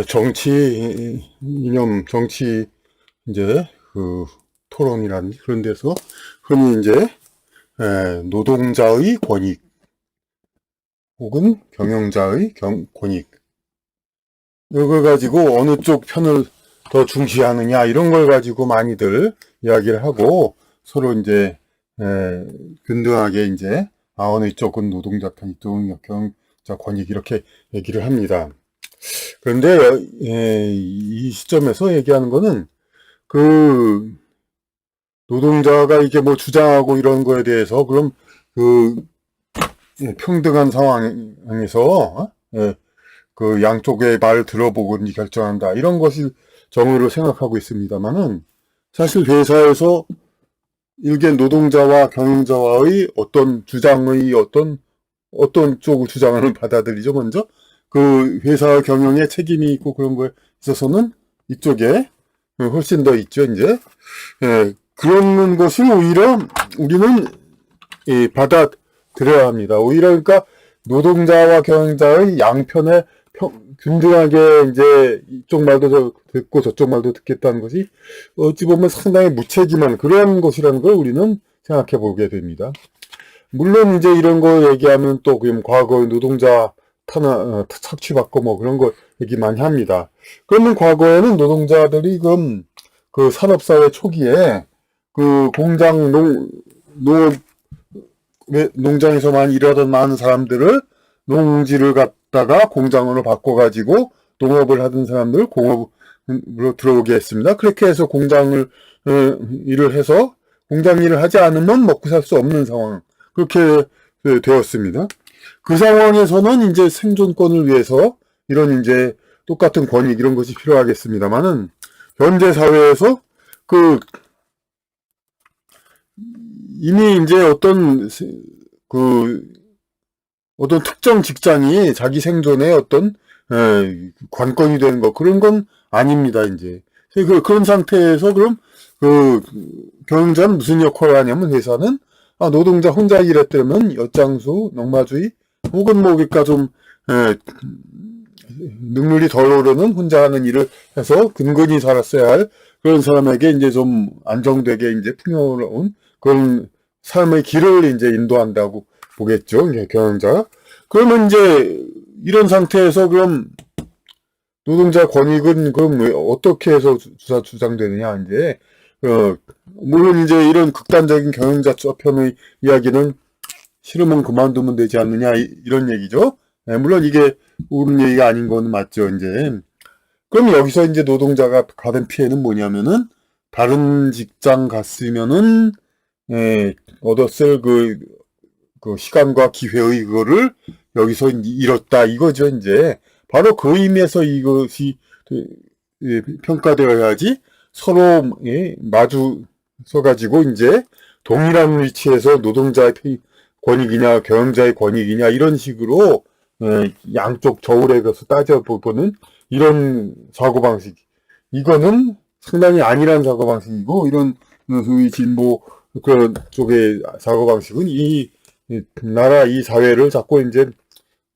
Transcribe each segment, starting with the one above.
정치 이념, 정치 이제 그 토론이라든지 그런 데서 흔히 이제 노동자의 권익 혹은 경영자의 권익 이걸 가지고 어느 쪽 편을 더 중시하느냐 이런 걸 가지고 많이들 이야기를 하고 서로 이제 균등하게 이제 어느 쪽은 노동자 편, 이쪽은 경영자 권익 이렇게 얘기를 합니다. 그런데 이 시점에서 얘기하는 거는 그 노동자가 이게 뭐 주장하고 이런 거에 대해서 그럼 그 평등한 상황에서 그 양쪽의 말을 들어보고 결정한다 이런 것이 정의로 생각하고 있습니다만은 사실 회사에서 일개 노동자와 경영자와의 어떤 주장의 어떤 쪽을 주장을 받아들이죠. 먼저 그 회사 경영에 책임이 있고 그런 거에 있어서는 이쪽에 훨씬 더 있죠. 이제 그런 것을 오히려 우리는 받아들여야 합니다. 오히려 그러니까 노동자와 경영자의 양편에 균등하게 이제 이쪽 말도 듣고 저쪽 말도 듣겠다는 것이 어찌 보면 상당히 무책임한 그런 것이라는 걸 우리는 생각해 보게 됩니다. 물론 이제 이런 거 얘기하면 또 그럼 과거의 노동자 착취받고 뭐 그런 거 얘기 많이 합니다. 그러면 과거에는 노동자들이 그럼 그 산업사회 초기에 그 공장 농장에서만 일하던 많은 사람들을 농지를 갖다가 공장으로 바꿔가지고 농업을 하던 사람들 공업으로 들어오게 했습니다. 그렇게 해서 공장을 일을 해서 공장 일을 하지 않으면 먹고 살 수 없는 상황 그렇게 되었습니다. 그 상황에서는 이제 생존권을 위해서 이런 이제 똑같은 권익 이런 것이 필요하겠습니다만은 현재 사회에서 그 이미 이제 어떤 특정 직장이 자기 생존의 어떤 관건이 되는 거 그런 건 아닙니다. 이제 그런 상태에서 그럼 그 경영자는 무슨 역할을 하냐면 회사는 노동자 혼자 일했다면 엿장수, 농마주의 혹은 뭐 그러니까 좀 능률이 덜 오르는 혼자 하는 일을 해서 근근히 살았어야 할 그런 사람에게 이제 좀 안정되게 이제 풍요로운 그런 삶의 길을 이제 인도한다고 보겠죠. 경영자. 그러면 이제 이런 상태에서 그럼 노동자 권익은 그럼 어떻게 해서 주장되느냐 이제 물론 이제 이런 극단적인 경영자 편의 이야기는 싫으면 그만두면 되지 않느냐 이런 얘기죠. 물론 이게 옳은 얘기가 아닌 거는 맞죠. 이제 그럼 여기서 이제 노동자가 받은 피해는 뭐냐면은 다른 직장 갔으면은 얻었을 그 시간과 기회의 그거를 여기서 잃었다 이거죠. 이제 바로 그 의미에서 이것이 평가되어야지 서로 마주 서가지고 이제 동일한 위치에서 노동자의 권익이냐 경영자의 권익이냐 이런 식으로 양쪽 저울에 가서 따져보는 이런 사고방식 이거는 상당히 아니란 사고방식이고 이런 소위 진보 그런 쪽의 사고방식은 이 나라 이 사회를 자꾸 이제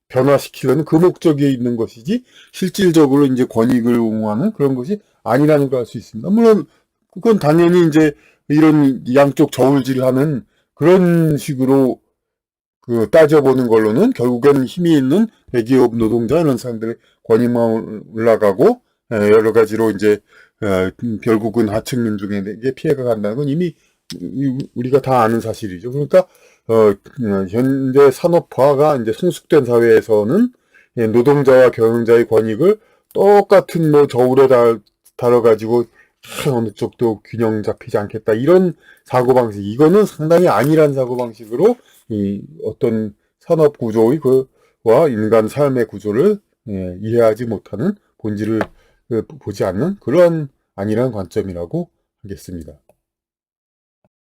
변화시키려는 그 목적이 있는 것이지 실질적으로 이제 권익을 옹호하는 그런 것이 아니라는 걸 알 수 있습니다. 물론 그건 당연히 이제 이런 양쪽 저울질하는 그런 식으로 그 따져보는 걸로는 결국에는 힘이 있는 대기업 노동자 이런 사람들의 권익만 올라가고 여러 가지로 이제 결국은 하층 민중에게 피해가 간다는 건 이미 우리가 다 아는 사실이죠. 그러니까 현재 산업화가 이제 성숙된 사회에서는 노동자와 경영자의 권익을 똑같은 뭐 저울에 달아가지고 어느 쪽도 균형 잡히지 않겠다 이런 사고방식 이거는 상당히 아니란 사고방식으로 이 어떤 산업 구조의 그와 인간 삶의 구조를 이해하지 못하는 본질을 보지 않는 그런 아니란 관점이라고 하겠습니다.